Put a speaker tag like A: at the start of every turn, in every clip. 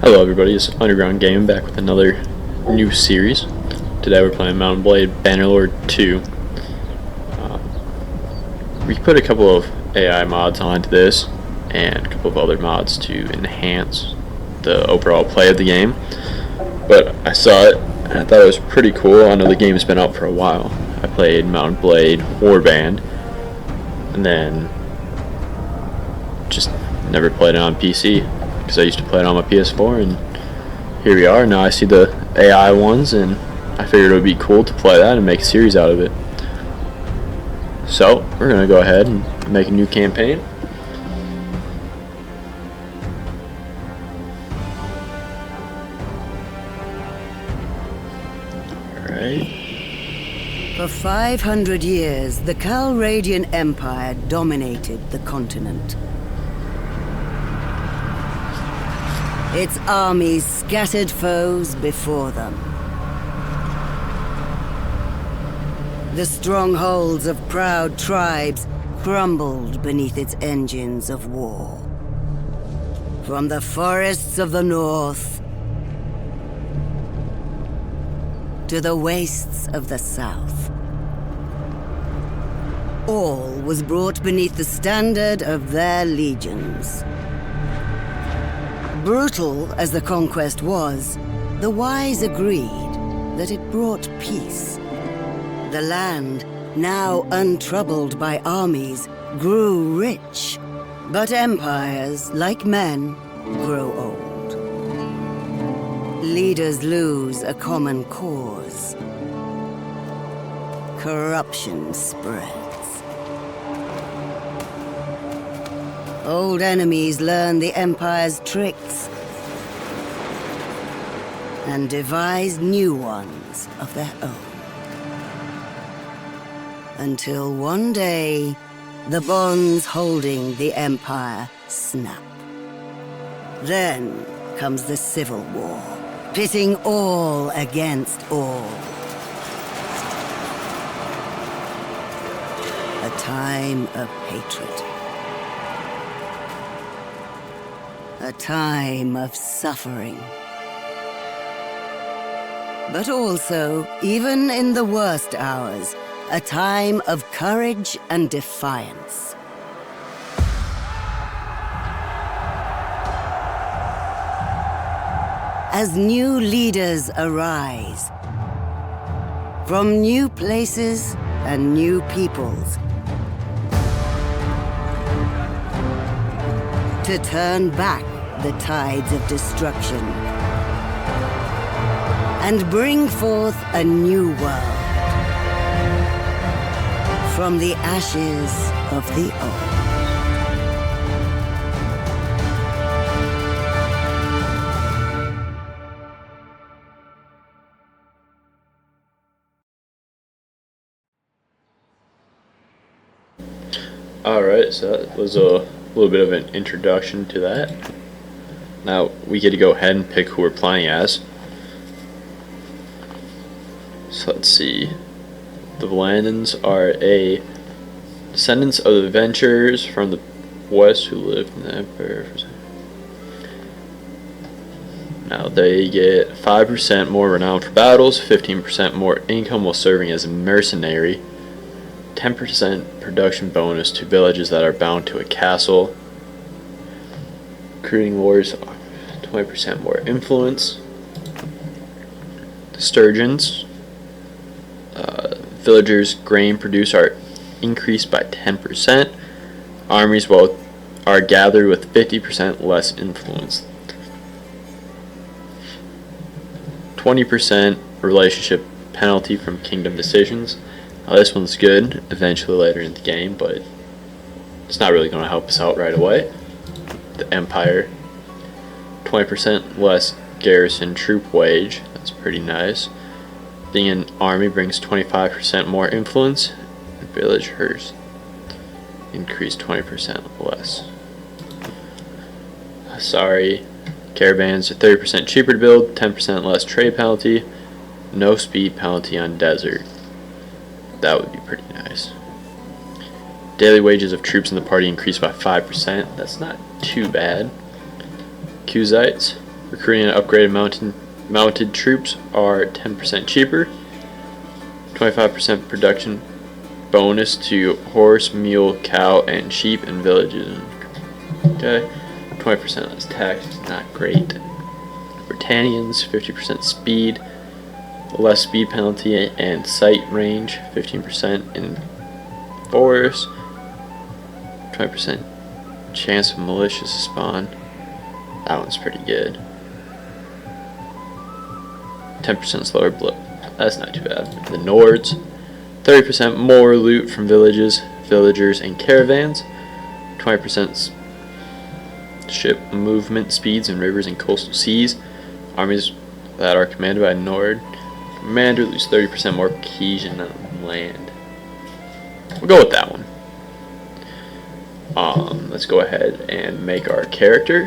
A: Hello everybody, it's Underground Gaming back with another new series. Today we're playing Blade Bannerlord 2. We put a couple of AI mods onto this and a couple of other mods to enhance the overall play of the game. But I saw it and I thought it was pretty cool. I know the game's been out for a while. I played Blade Warband and then just never played it on PC. Because I used to play it on my PS4, and here we are. Now I see the AI ones, and I figured it would be cool to play that and make a series out of it. So we're gonna go ahead and make a new campaign. Alright.
B: For 500 years, the Calradian Empire dominated the continent. Its armies scattered foes before them. The strongholds of proud tribes crumbled beneath its engines of war. From the forests of the north to the wastes of the south, all was brought beneath the standard of their legions. Brutal as the conquest was, the wise agreed that it brought peace. The land, now untroubled by armies, grew rich, but empires, like men, grow old. Leaders lose a common cause. Corruption spreads. Old enemies learn the Empire's tricks and devise new ones of their own. Until one day, the bonds holding the Empire snap. Then comes the Civil War, pitting all against all. A time of hatred. A time of suffering. But also, even in the worst hours, a time of courage and defiance. As new leaders arise, from new places and new peoples, to turn back the tides of destruction and bring forth a new world from the ashes of the old.
A: Alright, so that was a little bit of an introduction to that. Now we get to go ahead and pick who we're playing as. So let's see. The Vlandans are descendants of the adventurers from the west who lived in the Empire. Now they get 5% more renown for battles, 15% more income while serving as a mercenary, 10% production bonus to villages that are bound to a castle. Recruiting wars, 20% more influence. The Sturgeons, villagers' grain produce are increased by 10%. Armies are gathered with 50% less influence. 20% relationship penalty from kingdom decisions. Now this one's good eventually later in the game, but it's not really going to help us out right away. The Empire, 20% less garrison troop wage. That's pretty nice. Being an army brings 25% more influence, and villagers increase 20% less. Sorry, caravans are 30% cheaper to build, 10% less trade penalty, no speed penalty on desert. That would be pretty nice. Daily wages of troops in the party increased by 5%. That's not too bad. Kuzites, Recruiting and upgraded mounted troops are 10% cheaper. 25% production bonus to horse, mule, cow, and sheep in villages. Okay. 20% less tax is not great. Britannians, 50% speed, less speed penalty and sight range, 15% in forest, 20% chance of militias to spawn. That one's pretty good. 10% slower blood. That's not too bad. The Nords, 30% more loot from villagers, and caravans. 20% ship movement speeds in rivers and coastal seas. Armies that are commanded by a Nord commander lose 30% more cohesion on land. We'll go with that one. Let's go ahead and make our character.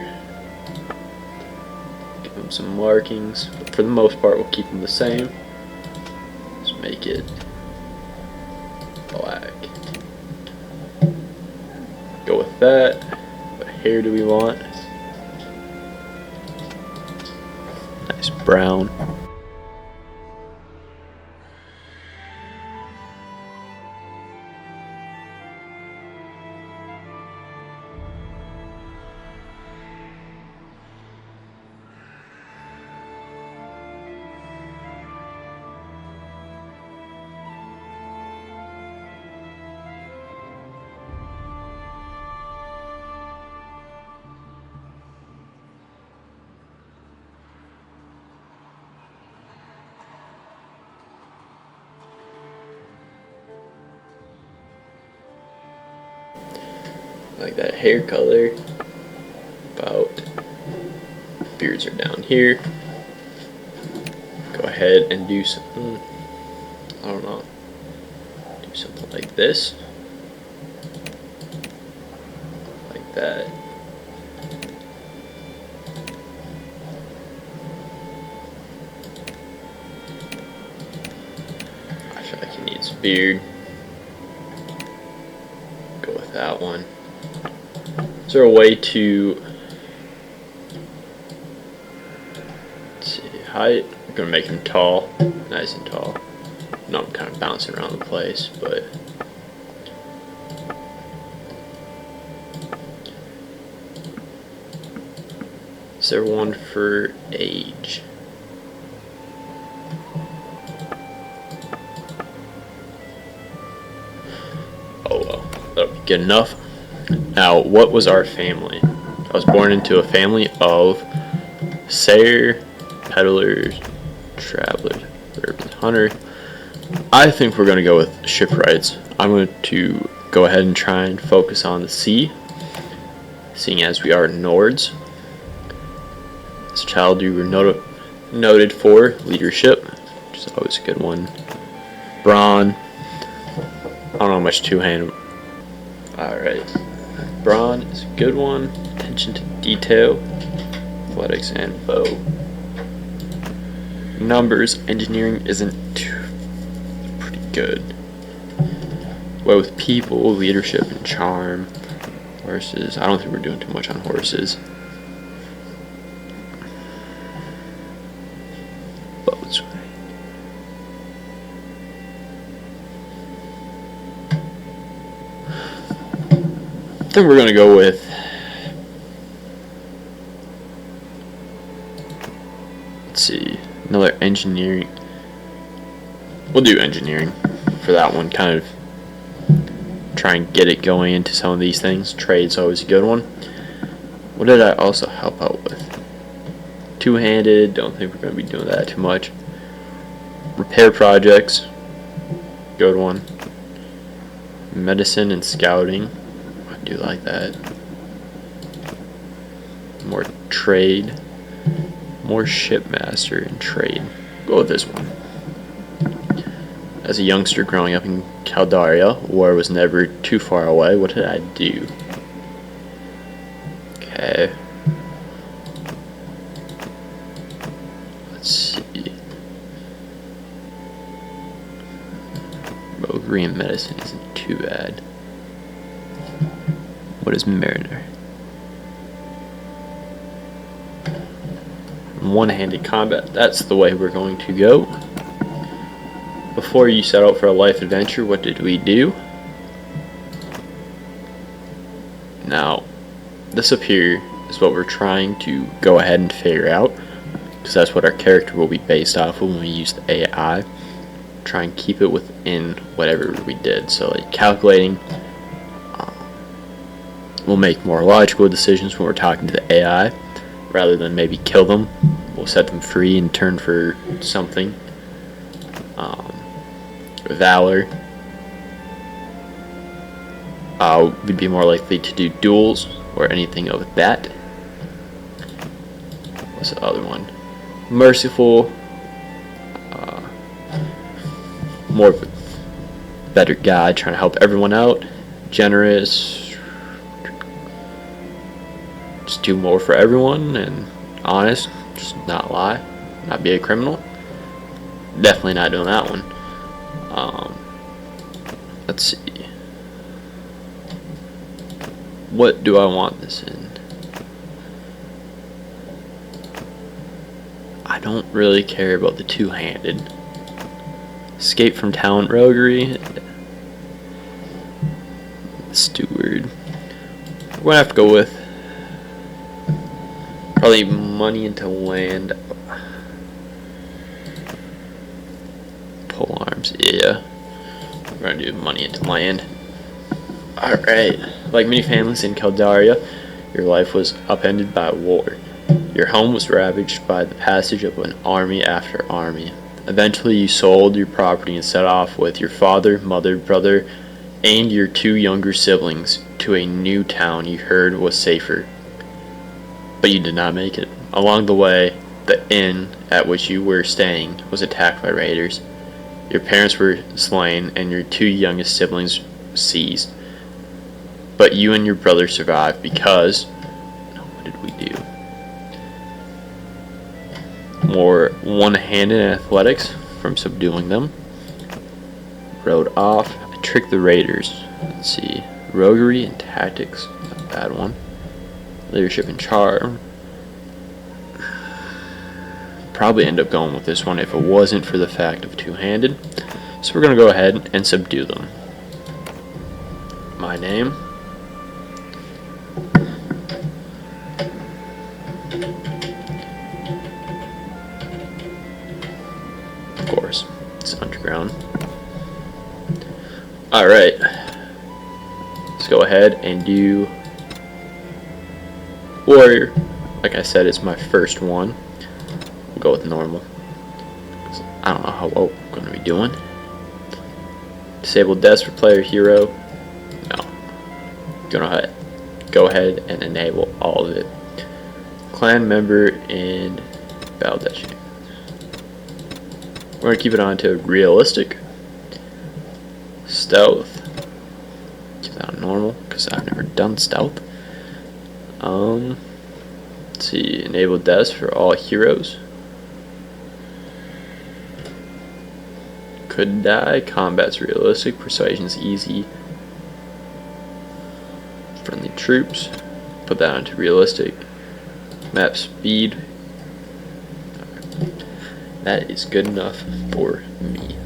A: Give him some markings, but for the most part we'll keep them the same. Let's make it black. Go with that. What hair do we want? Nice brown. Like that hair color. About beards are down here. Go ahead and do something. I don't know. Do something like this. Like that. I feel like he needs a beard. Go with that one. Is there a way to, let's see, height? I'm gonna make him tall, nice and tall. No, I'm kind of bouncing around the place, but is there one for age? Oh well, that'll be good enough. Now, what was our family? I was born into a family of sayer, peddlers, travelers, urban hunter. I think we're going to go with shipwrights. I'm going to go ahead and try and focus on the sea, seeing as we are Nords. As a child, you were noted for leadership, which is always a good one. Brawn. I don't know much two-handed. Alright. Brawn is a good one. Attention to detail. Athletics and bow. Numbers. Engineering isn't pretty good. Well, with people, leadership, and charm. Horses. I don't think we're doing too much on horses. Boats. I think we're going to go with let's see, another engineering. We'll do engineering for that one, kind of try and get it going into some of these things. Trade's always a good one. What did I also help out with? Two-handed, don't think we're going to be doing that too much. Repair projects, good one. Medicine and scouting. I do like that. More trade, more shipmaster and trade. Go with this one. As a youngster growing up in Caldaria, war was never too far away. What did I do? Okay. Let's see. Roguery and medicine isn't too bad. What is mariner? one-handed combat. That's the way we're going to go. Before you set out for a life adventure, what did we do? Now, this up here is what we're trying to go ahead and figure out, because that's what our character will be based off of when we use the AI. Try and keep it within whatever we did. So like calculating, we'll make more logical decisions when we're talking to the AI rather than maybe kill them. We'll set them free in turn for something. Valor, we'd be more likely to do duels or anything of that. What's the other one? Merciful, more of a better guy trying to help everyone out. Generous, just do more for everyone. And honest, just not lie, not be a criminal. Definitely not doing that one. Let's see, what do I want this in? I don't really care about the two-handed. Escape from talent roguery. Steward. We're gonna have to go with probably money into land. Pole arms, yeah. We're gonna do money into land. Alright. Like many families in Caldaria, your life was upended by war. Your home was ravaged by the passage of an army after army. Eventually you sold your property and set off with your father, mother, brother, and your 2 younger siblings to a new town you heard was safer. But you did not make it. Along the way, the inn at which you were staying was attacked by raiders. Your parents were slain and your 2 youngest siblings seized. But you and your brother survived because... what did we do? More one-handed athletics from subduing them. Rode off. I tricked the raiders. Let's see. Roguery and tactics. Not a bad one. Leadership and charm. Probably end up going with this one if it wasn't for the fact of two-handed. So we're going to go ahead and subdue them. My name. Of course, it's underground. Alright. Let's go ahead and do warrior. Like I said, it's my first one. We'll go with normal. I don't know how well we're going to be doing. Disable deaths for player hero. No. Gonna go ahead and enable all of it. Clan member and Baldeshi. We're going to keep it on to realistic. Stealth. Keep that on normal because I've never done stealth. Let's see. Enable deaths for all heroes. Could die. Combat's realistic. Persuasion's easy. Friendly troops. Put that onto realistic. Map speed. That is good enough for me.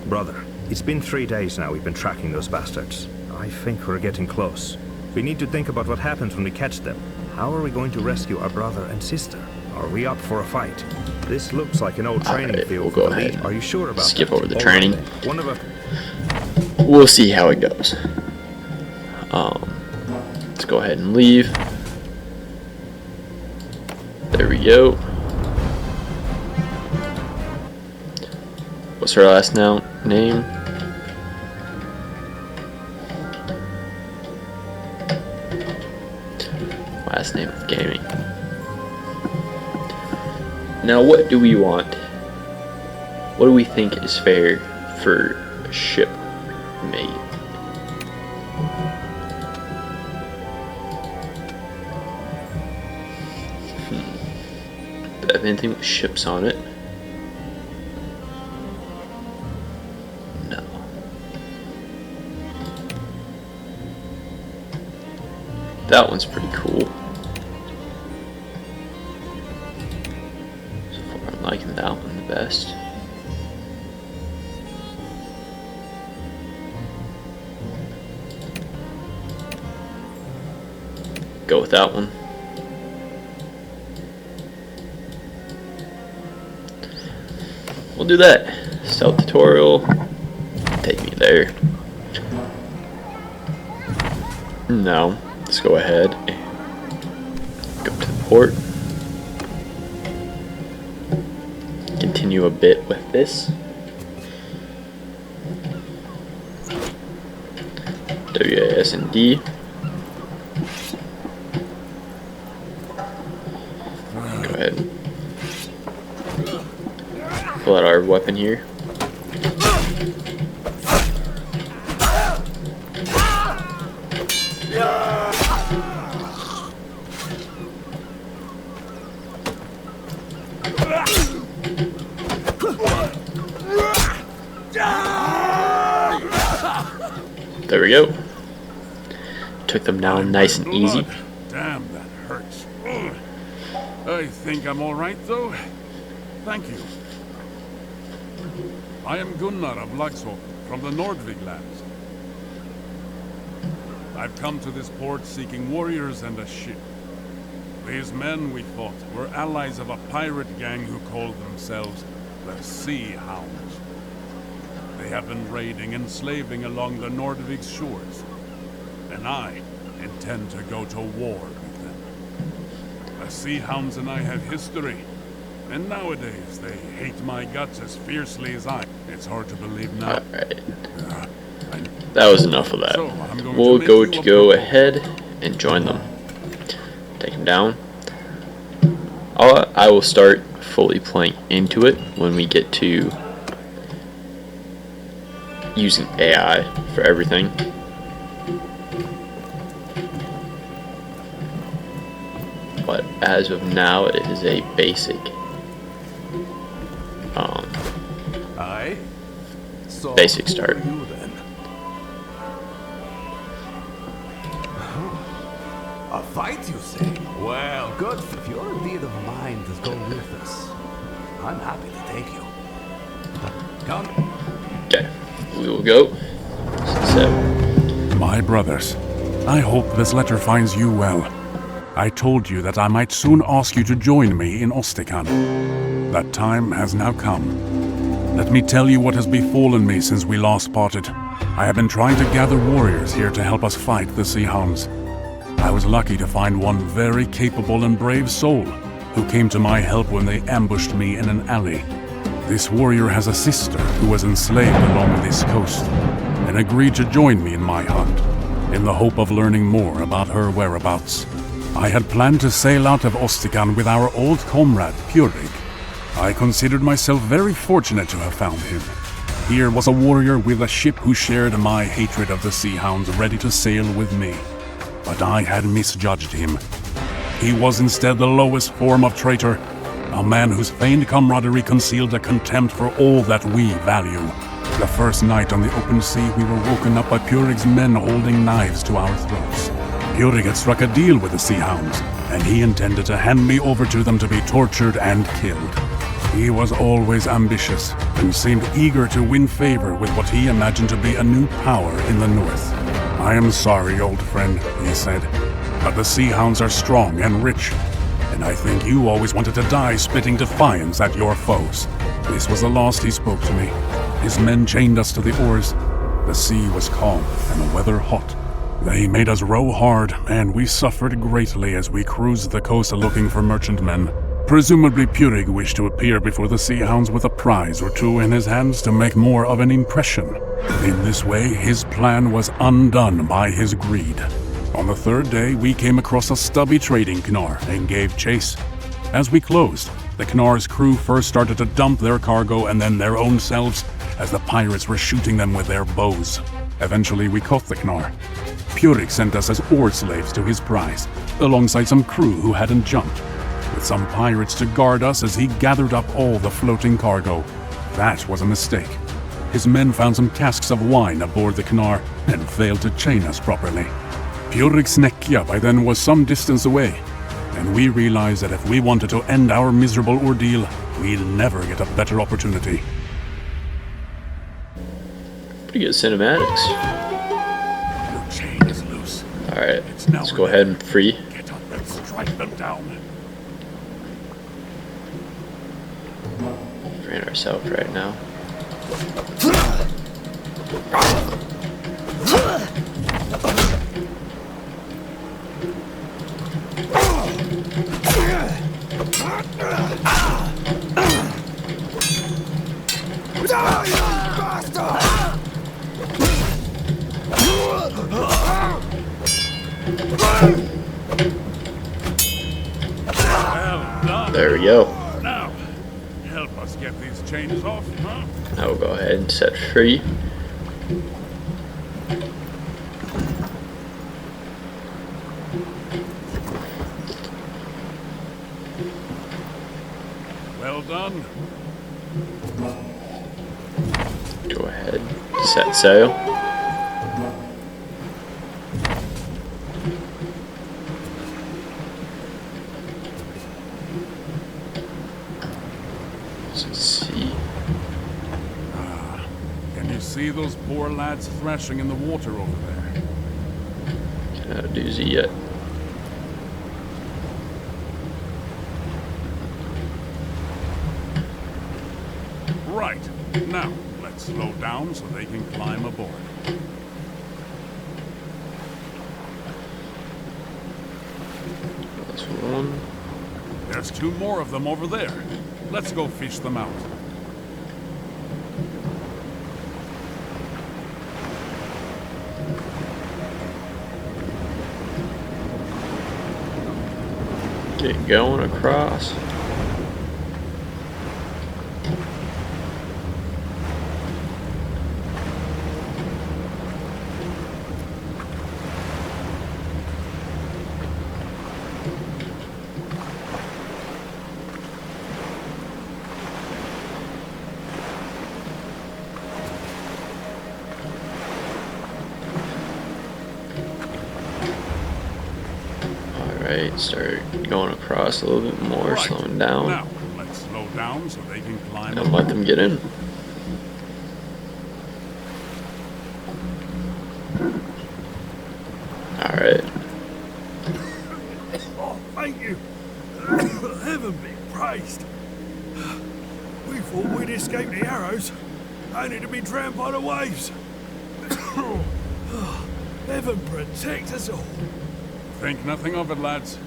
C: Brother, it's been 3 days now we've been tracking those bastards. I think we're getting close. We need to think about what happens when we catch them. How are we going to rescue our brother and sister? Are we up for a fight? This looks like an old training field.
A: We'll go ahead.
C: Are you sure about
A: skip
C: that?
A: over the training.
C: One of us.
A: We'll see how it goes. Let's go ahead and leave. There we go. What's her last name? Last name of gaming. Now what do we want? What do we think is fair for a ship mate? Do I have anything with ships on it? No. That one's pretty cool. liking that one the best. Go with that one. We'll do that. Stealth tutorial. Take me there. Now, let's go ahead and go to the port. Continue a bit with this. WASD. Go ahead and pull out our weapon here. There we go. Took them down nice and easy.
D: Damn, that hurts. Ugh. I think I'm all right, though. Thank you. I am Gunnar of Laxholt, from the Nordvig lands. I've come to this port seeking warriors and a ship. These men we fought were allies of a pirate gang who called themselves the Sea Hounds. They have been raiding and slaving along the Nordvig shores, and I intend to go to war with them. The Sea Hounds and I have history, and nowadays they hate my guts as fiercely as I. It's hard to believe now.
A: Alright. That was enough of that.
D: So,
A: We'll go ahead and join them. Take them down. I will start fully playing into it when we get to using AI for everything. But as of now, it is a basic basic start.
E: A fight, you say? Well, good. If you're indeed of a mind to go with us, I'm happy to take you. Come.
A: Okay, we will go. So,
D: My brothers, I hope this letter finds you well. I told you that I might soon ask you to join me in Ostikan. That time has now come. Let me tell you what has befallen me since we last parted. I have been trying to gather warriors here to help us fight the Sea Hounds. I was lucky to find one very capable and brave soul who came to my help when they ambushed me in an alley. This warrior has a sister who was enslaved along this coast and agreed to join me in my hunt, in the hope of learning more about her whereabouts. I had planned to sail out of Ostikan with our old comrade, Purig. I considered myself very fortunate to have found him. Here was a warrior with a ship who shared my hatred of the Sea Hounds, ready to sail with me. But I had misjudged him. He was instead the lowest form of traitor, a man whose feigned camaraderie concealed a contempt for all that we value. The first night on the open sea, we were woken up by Purig's men holding knives to our throats. Purig had struck a deal with the Sea Hounds, and he intended to hand me over to them to be tortured and killed. He was always ambitious, and seemed eager to win favor with what he imagined to be a new power in the north. I am sorry, old friend, he said, but the Sea Hounds are strong and rich, and I think you always wanted to die spitting defiance at your foes. This was the last he spoke to me. His men chained us to the oars. The sea was calm and the weather hot. They made us row hard, and we suffered greatly as we cruised the coast looking for merchantmen. Presumably Purig wished to appear before the Sea Hounds with a prize or two in his hands to make more of an impression. In this way, his plan was undone by his greed. On the third day, we came across a stubby trading Knar and gave chase. As we closed, the Knar's crew first started to dump their cargo and then their own selves, as the pirates were shooting them with their bows. Eventually, we caught the Knar. Purig sent us as oar slaves to his prize, alongside some crew who hadn't jumped, with some pirates to guard us as he gathered up all the floating cargo. That was a mistake. His men found some casks of wine aboard the Knar and failed to chain us properly. Purig's Snekja by then was some distance away, and we realized that if we wanted to end our miserable ordeal, we'd never get a better opportunity.
A: Pretty good cinematics.
D: Your chain is loose.
A: Alright,
D: It's now
A: let's
D: or
A: go ahead
D: never.
A: and free.
D: Get up and strike them down.
A: Freeing ourselves right now. There we go.
D: Now, help us get these chains off, huh?
A: Now we'll go ahead and set free.
D: Well done.
A: Go ahead, set sail. Let's see.
D: Can you see those poor lads thrashing in the water over there?
A: Not a doozy yet.
D: Right. Now, let's slow down so they can climb aboard.
A: That's one.
D: There's 2 more of them over there. Let's go fish them out.
A: Get going across. Alright, start going across a little bit more,
D: Right.
A: slowing down,
D: Now, let's slow down so they can climb
A: and
D: aboard.
A: let them get in. Alright,
C: Oh, thank you. Heaven be praised. We thought we'd escape the arrows, only to be drowned by the waves. Heaven protect us all.
D: Think nothing of it, lads.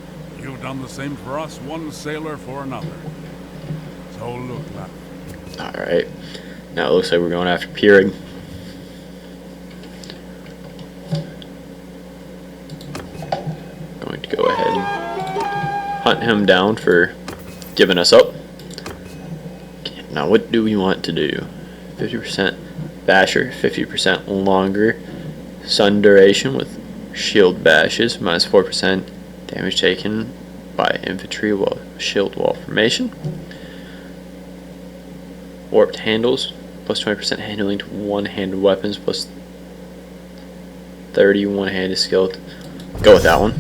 D: You've done the same for us, one sailor for another. So look, lad.
A: alright. Now it looks like we're going after Peering. Going to go ahead and hunt him down for giving us up. Okay, now what do we want to do? 50% basher, 50% longer sun duration with shield bashes, minus 4% damage taken by infantry while shield wall formation. Warped handles, plus 20% handling to one-handed weapons, plus 30 one-handed skill. Go with that one.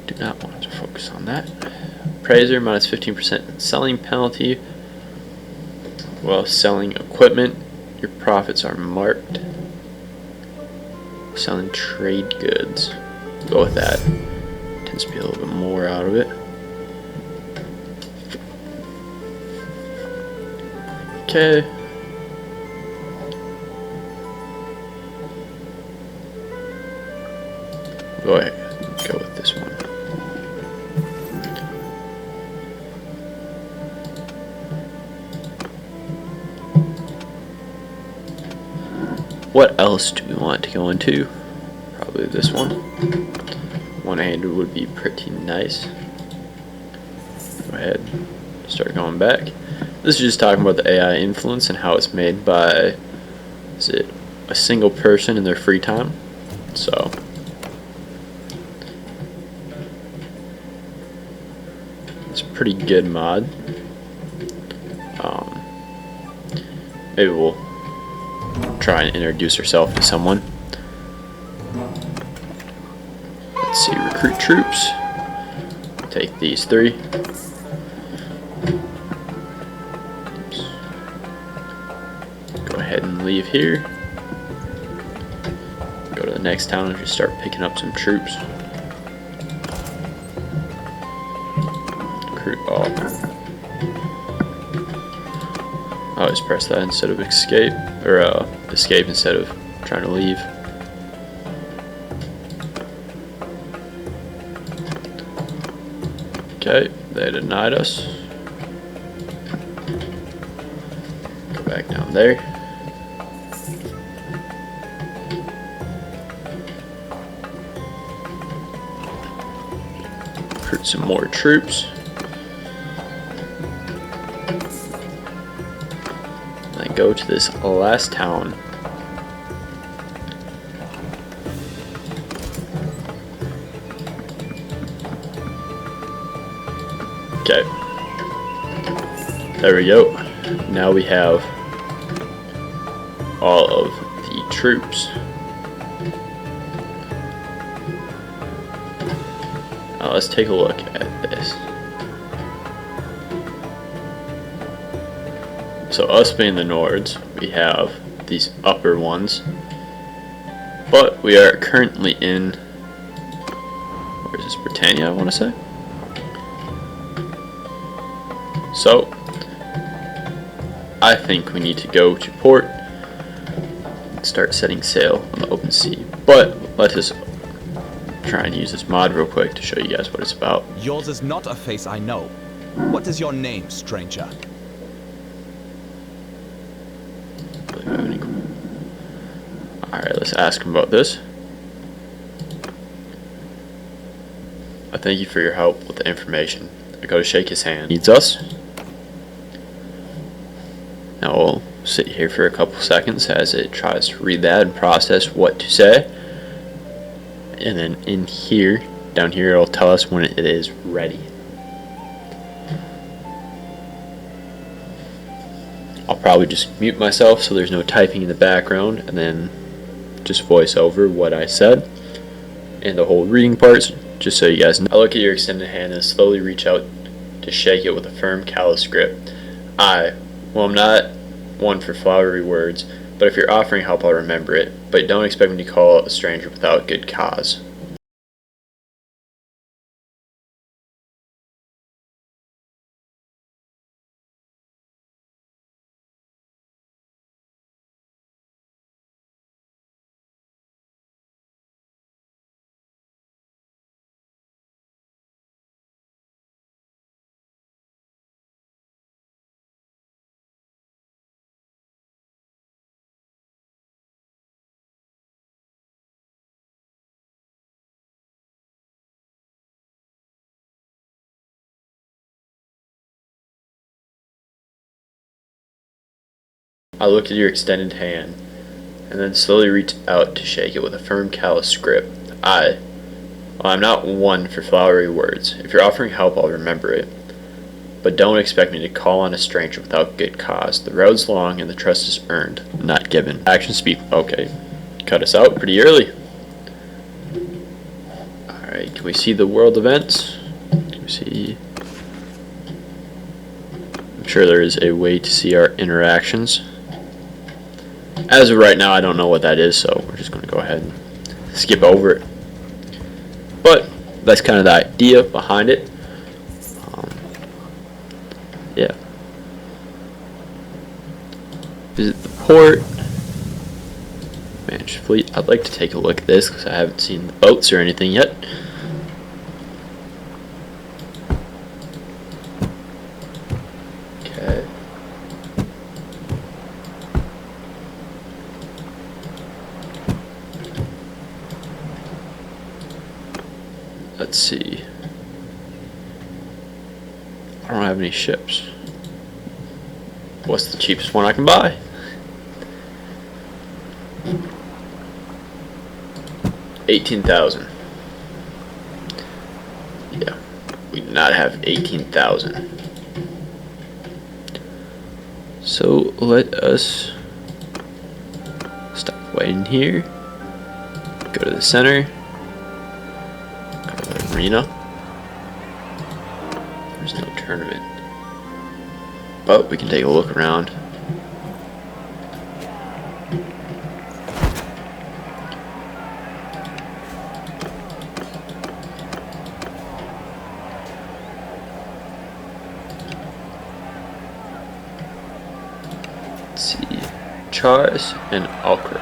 A: Do not want to focus on that. Praiser, minus 15% selling penalty. While selling equipment, your profits are marked. Selling trade goods. Go with that. Tends to be a little bit more out of it. Okay. Go ahead. Go with this one. What else do we want to go into? Probably this one. One-handed would be pretty nice. Go ahead. Start going back. This is just talking about the AI influence and how it's made by, is it a single person in their free time? So it's a pretty good mod. Maybe we'll try and introduce herself to someone. recruit troops. Take these 3. Oops. Go ahead and leave here. Go to the next town and just start picking up some troops. Recruit all. I always press that instead of escape, or escape instead of trying to leave. Okay, they denied us. Go back down there. Recruit some more troops. And go to this last town. Okay. There we go. Now we have all of the troops. Now let's take a look at this. So us being the Nords, we have these upper ones. But we are currently in, where is this, Britannia, I want to say? So, I think we need to go to port and start setting sail on the open sea. But let us try and use this mod real quick to show you guys what it's about.
F: Yours is not a face I know. What is your name, stranger?
A: Alright, let's ask him about this. I thank you for your help with the information. I go to shake his hand. Needs us. Now we'll sit here for a couple seconds as it tries to read that and process what to say. And then in here, down here, it'll tell us when it is ready. I'll probably just mute myself so there's no typing in the background, and then just voice over what I said and the whole reading parts, just so you guys know. I look at your extended hand and slowly reach out to shake it with a firm, callous grip. I'm not one for flowery words, but if you're offering help, I'll remember it. But don't expect me to call a stranger without good cause. I look at your extended hand, and then slowly reach out to shake it with a firm, callous grip. I'm not one for flowery words. If you're offering help, I'll remember it. But don't expect me to call on a stranger without good cause. The road's long and the trust is earned, not given. Action speak. Okay. Cut us out pretty early. Alright, can we see the world events? Can we see? I'm sure there is a way to see our interactions. As of right now, I don't know what that is, so we're just going to go ahead and skip over it. But that's kind of the idea behind it. Yeah. Visit the port. Manage fleet. I'd like to take a look at this because I haven't seen the boats or anything yet. Okay. Let's see. I don't have any ships. What's the cheapest one I can buy? $18,000. Yeah, we do not have 18,000. So let us stop waiting here. Go to the center. Go to arena. There's no tournament. But we can take a look around. Let's see. Chars and Alcra.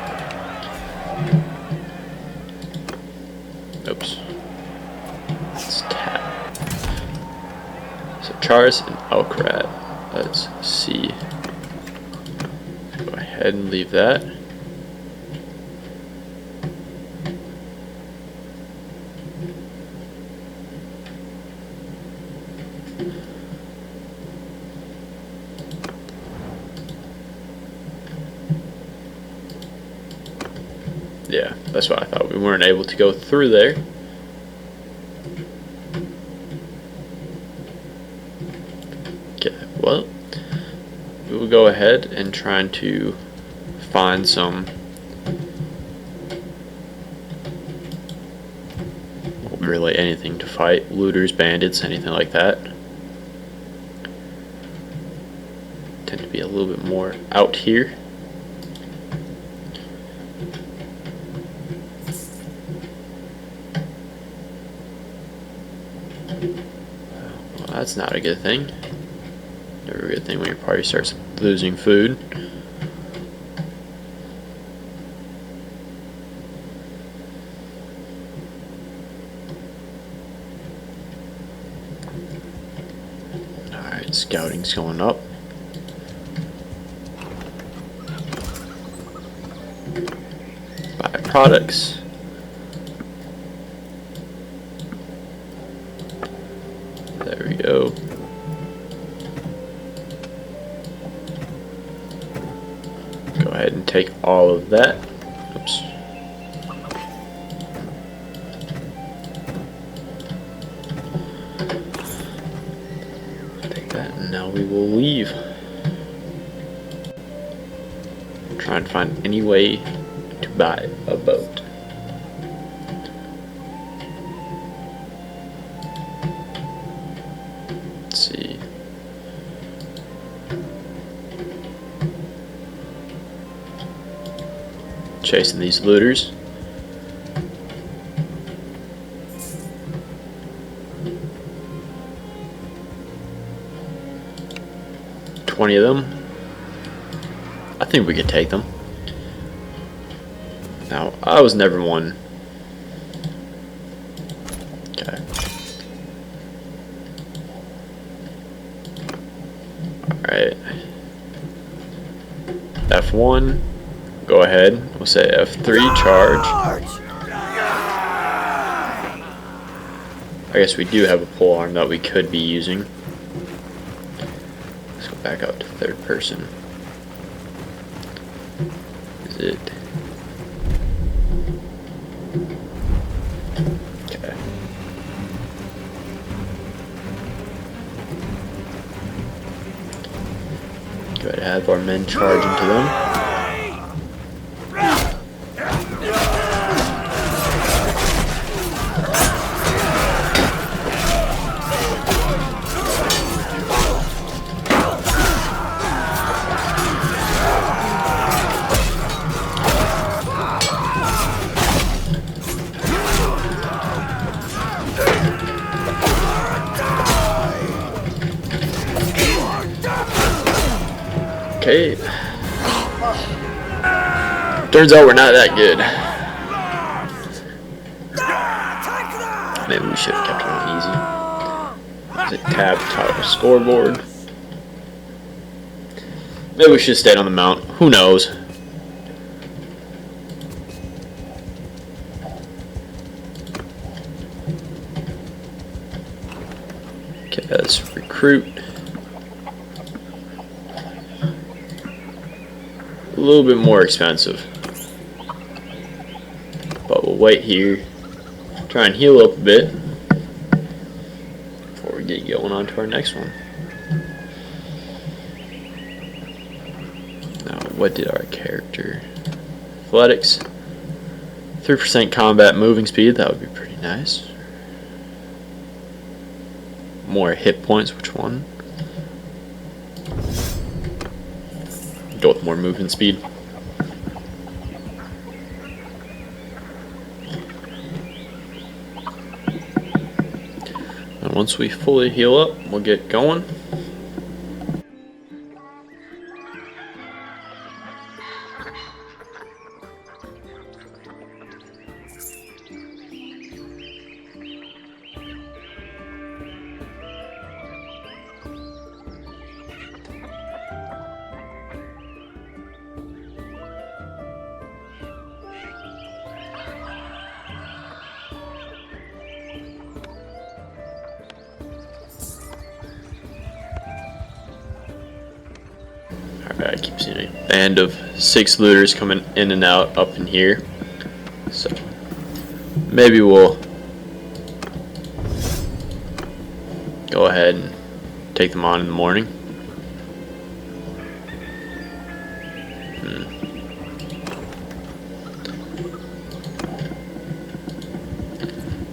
A: Oops. Let's tap. So Chars and Alcrad. Let's see. Go ahead and leave that. Yeah, that's what I thought. We weren't able to go through there. Okay, well, we will go ahead and try to find some really anything to fight. Looters, bandits, anything like that. Tend to be a little bit more out here. Well, that's not a good thing. Never a good thing when your party starts losing food. Alright, scouting's going up. Buy products. There we go. Go ahead and take all of that. Oops. Take that, and now we will leave. Try and find any way to buy a boat. Let's see. Chasing these looters. $20 of them. I think we could take them. Now, I was never one. Okay. Alright. F1. Go ahead. We'll say F3 charge. I guess we do have a pole arm that we could be using. Let's go back out to third person. Is it? Okay. Go ahead and have our men charge into them. Okay. Turns out we're not that good. Maybe we should have kept it on easy. Is it tab top scoreboard? Maybe we should have stayed on the mount. Who knows? Okay, let's recruit. A little bit more expensive, but we'll wait here, try and heal up a bit before we get going on to our next one. Now, what did our character? Athletics, 3% combat moving speed. That would be pretty nice. more hit points. Which one? Go with more movement speed. And once we fully heal up, we'll get going. Alright, I keep seeing a band of 6 looters coming in and out up in here. So maybe we'll go ahead and take them on in the morning.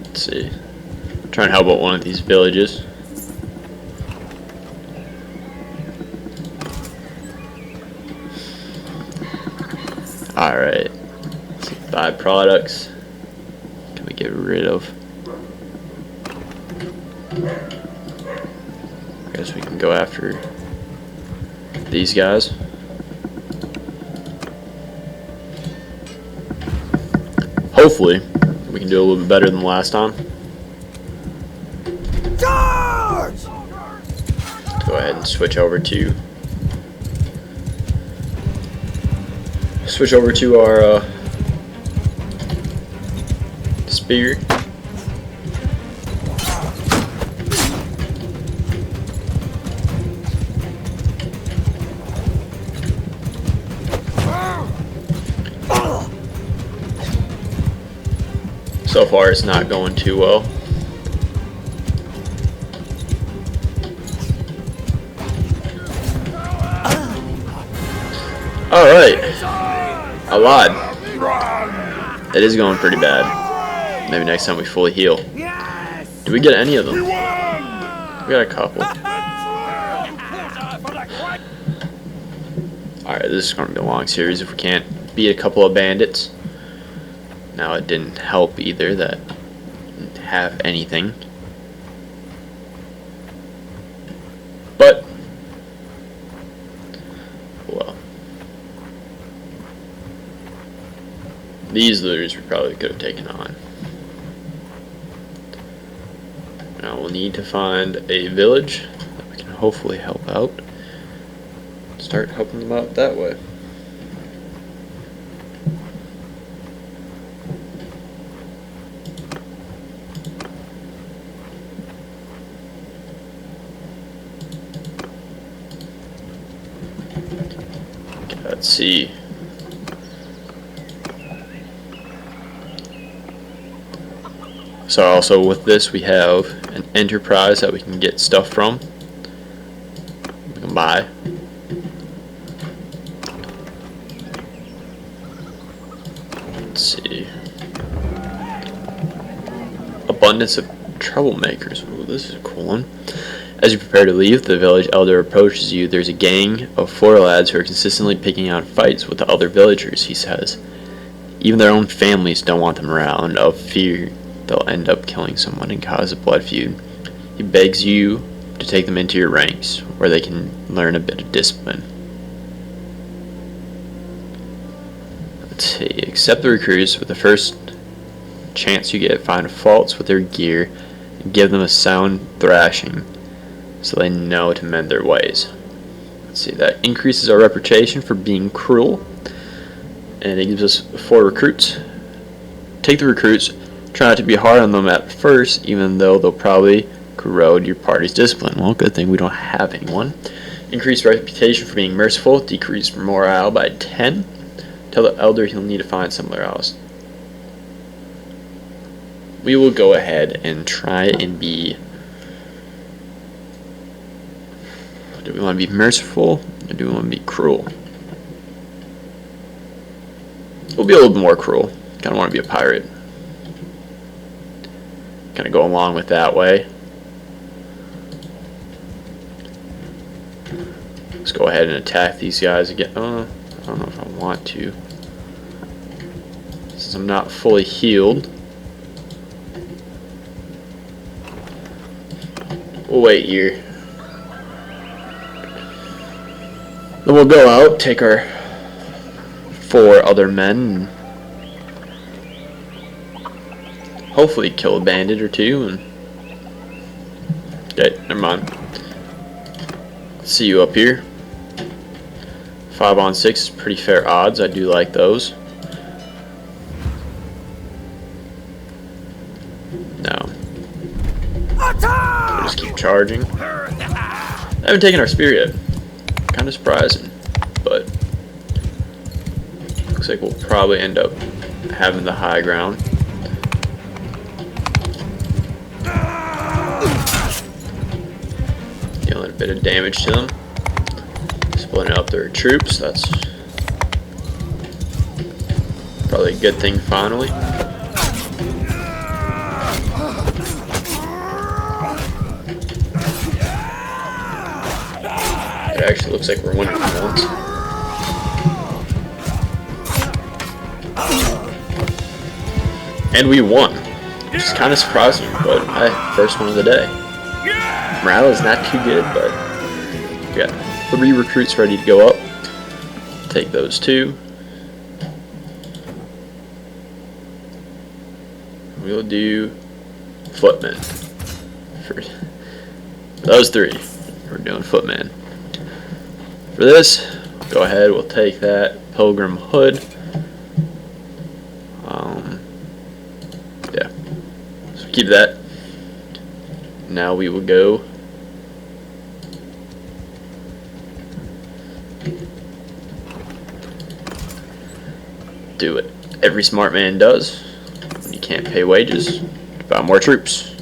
A: Let's see. Try and help out one of these villages. Alright, byproducts can we get rid of? I guess we can go after these guys. Hopefully, we can do a little bit better than last time.
E: Charge!
A: Let's go ahead and switch over to our spear. So far, it's not going too well. All right. I lied. It is going pretty bad. Maybe next time we fully heal. Did we get any of them? We got a couple. Alright, this is going to be a long series if we can't beat a couple of bandits. Now, it didn't help either that we didn't have anything. But, well. These looters we probably could have taken on. Now we'll need to find a village that we can hopefully help out. Start helping them out that way. Okay, let's see. So also with this we have an enterprise that we can get stuff from. We can buy. Let's see. Abundance of troublemakers. Ooh, this is a cool one. As you prepare to leave, the village elder approaches you. There's a gang of 4 lads who are consistently picking out fights with the other villagers, he says. Even their own families don't want them around, of fear they'll end up killing someone and cause a blood feud. He begs you to take them into your ranks, where they can learn a bit of discipline. Let's see. Accept the recruits with the first chance you get. Find faults with their gear and give them a sound thrashing so they know to mend their ways. Let's see. That increases our reputation for being cruel, and it gives us 4 recruits. Take the recruits. Try not to be hard on them at first, even though they'll probably corrode your party's discipline. Well, good thing we don't have anyone. Increase reputation for being merciful. Decrease morale by 10. Tell the elder he'll need to find somewhere else. We will go ahead and try and be... Do we want to be merciful, or do we want to be cruel? We'll be a little bit more cruel. Kind of want to be a pirate. Kind of go along with that way. Let's go ahead and attack these guys again. I don't know if I want to, since I'm not fully healed. We'll wait here. Then we'll go out, take our 4 other men, and hopefully kill a bandit or 2. And okay, never mind. See you up here. 5 on 6 is pretty fair odds. I do like those. No. We'll just keep charging. I haven't taken our spear yet. Kind of surprising, but looks like we'll probably end up having the high ground. Dealing a bit of damage to them. Splitting up their troops. That's probably a good thing finally. It actually looks like we're winning for once. And we won, which is kind of surprising, but hey, first one of the day. Morale is not too good, but we got 3 recruits ready to go up. Take those 2. We'll do footmen. For those 3, we're doing footmen. For this, go ahead, we'll take that pilgrim hood. Yeah, so keep that. Now we will go do what every smart man does when you can't pay wages. Buy more troops.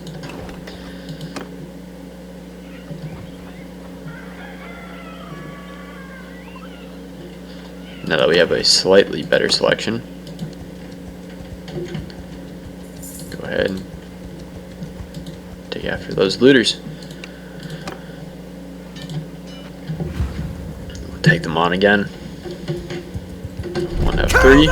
A: Now that we have a slightly better selection, go ahead and take after those looters. We'll take them on again. 1 F3.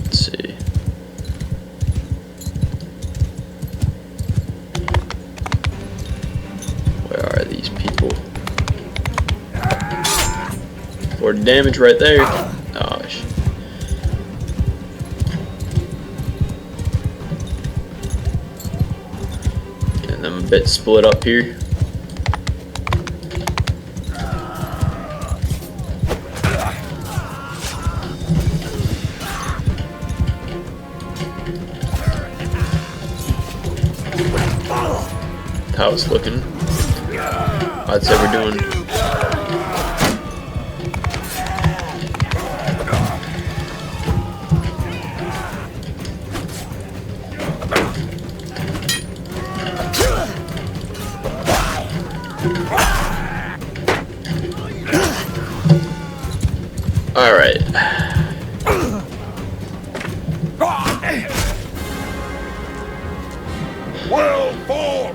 A: Let's see. Where are these people? 40 damage right there. Gosh. Getting them a bit split up here. How it's looking. I'd say we're doing all right.
E: Well fought.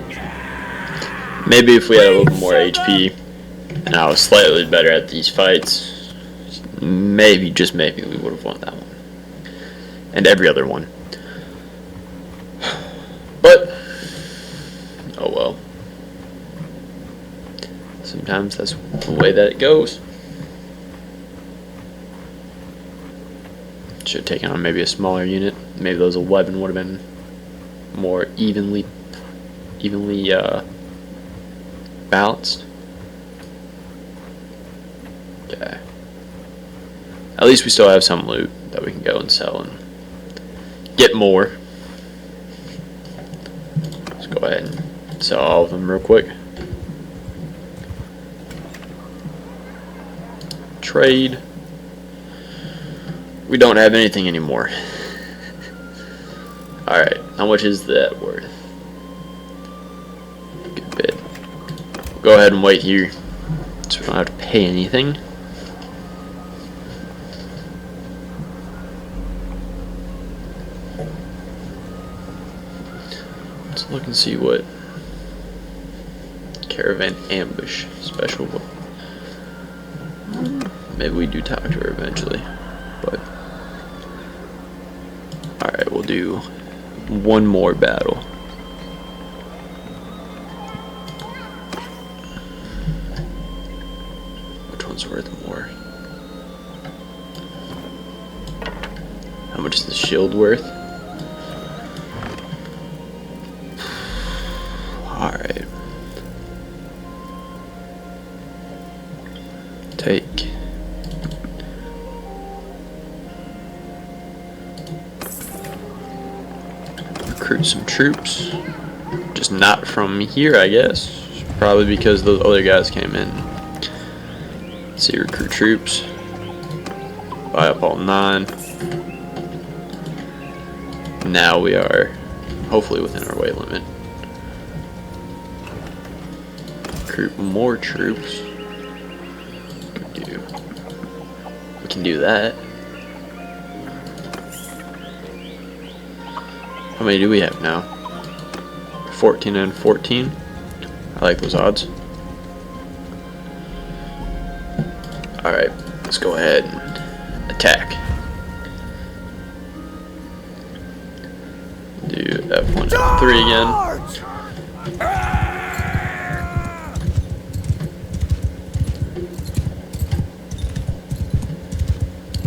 A: Maybe if we had a little more HP and I was slightly better at these fights, maybe, just maybe, we would have won that one. And every other one. But, oh well. Sometimes that's the way that it goes. Should have taken on maybe a smaller unit. Maybe those 11 would have been more evenly balanced. Okay. At least we still have some loot that we can go and sell and get more. Let's go ahead and sell all of them real quick. Trade. We don't have anything anymore. Alright, how much is that worth? Good bit. We'll go ahead and wait here so we don't have to pay anything. Let's look and see what caravan ambush special. Maybe we do talk to her eventually, but alright, we'll do one more battle. Which one's worth more? How much is the shield worth? Alright. Take. Recruit some troops. Just not from here, I guess. Probably because those other guys came in. Let's see, recruit troops. Buy up all 9. Now we are hopefully within our weight limit. Recruit more troops. We can do that. How many do we have now? 14 and 14. I like those odds. Alright, let's go ahead and attack. Do F1, F3 again.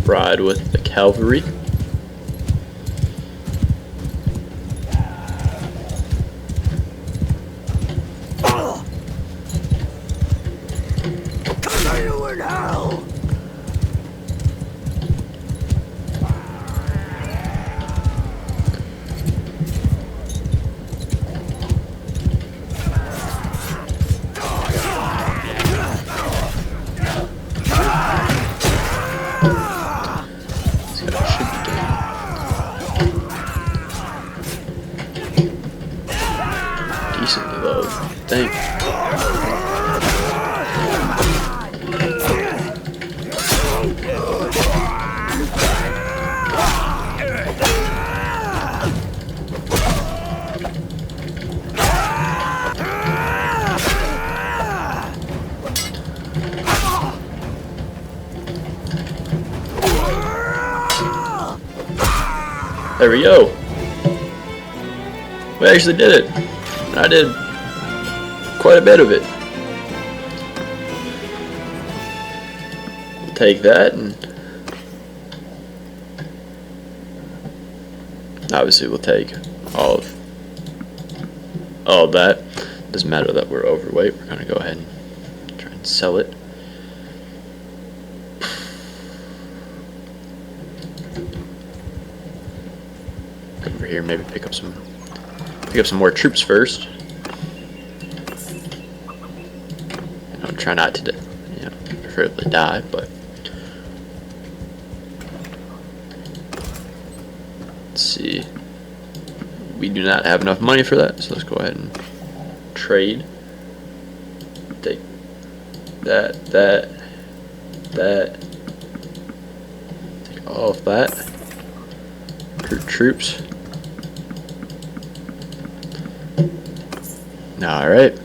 A: Ride with the cavalry. Decently low, I think. There we go. We actually did it. I did quite a bit of it. We'll take that, and obviously we'll take all of that. Doesn't matter that we're overweight. We're gonna go ahead and try and sell it. Over here, maybe pick up some more troops first. Try not to, preferably die, but let's see. We do not have enough money for that, so let's go ahead and trade. Take that. Take all of that. Recruit troops. Alright.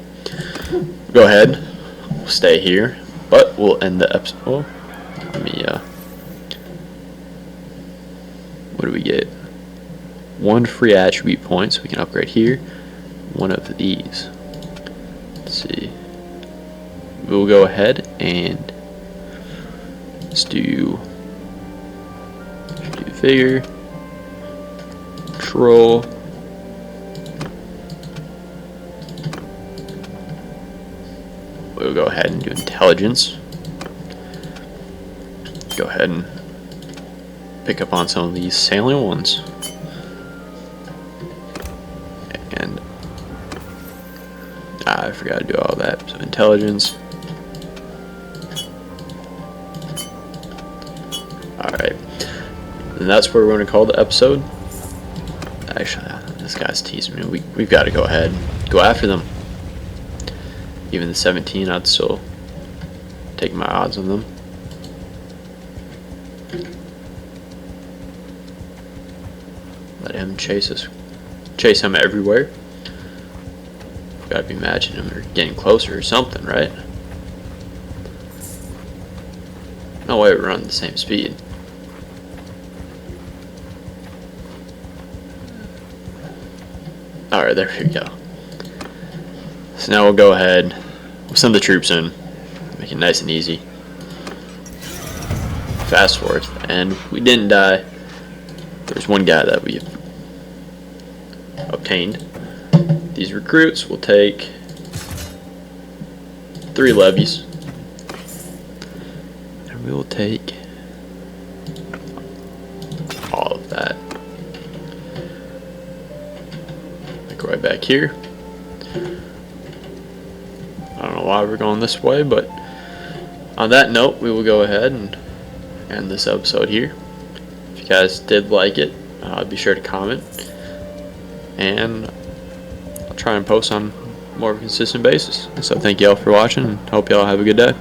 A: Go ahead. We'll stay here. But we'll end the episode. Oh, let me, what do we get? 1 free attribute point, so we can upgrade here. One of these. Let's see. We'll go ahead and let's do figure. Control. We'll go ahead and do intelligence. Go ahead and pick up on some of these salient ones. And I forgot to do all that. So intelligence. Alright. And that's where we're going to call the episode. Actually, this guy's teasing me. We've got to go ahead and go after them. Even the 17, I'd still take my odds on them. Let him chase him everywhere. gotta be matching them or getting closer or something, right? No way we're running the same speed. Alright, there we go. So now we'll go ahead, we'll send the troops in, make it nice and easy. Fast forward to the end. We didn't die. There's one guy that we've obtained. These recruits will take 3 levies. And we will take all of that. Go right back here. I don't know why we're going this way, but on that note, we will go ahead and end this episode here. If you guys did like it, be sure to comment, and I'll try and post on more of a consistent basis. So thank you all for watching, and hope you all have a good day.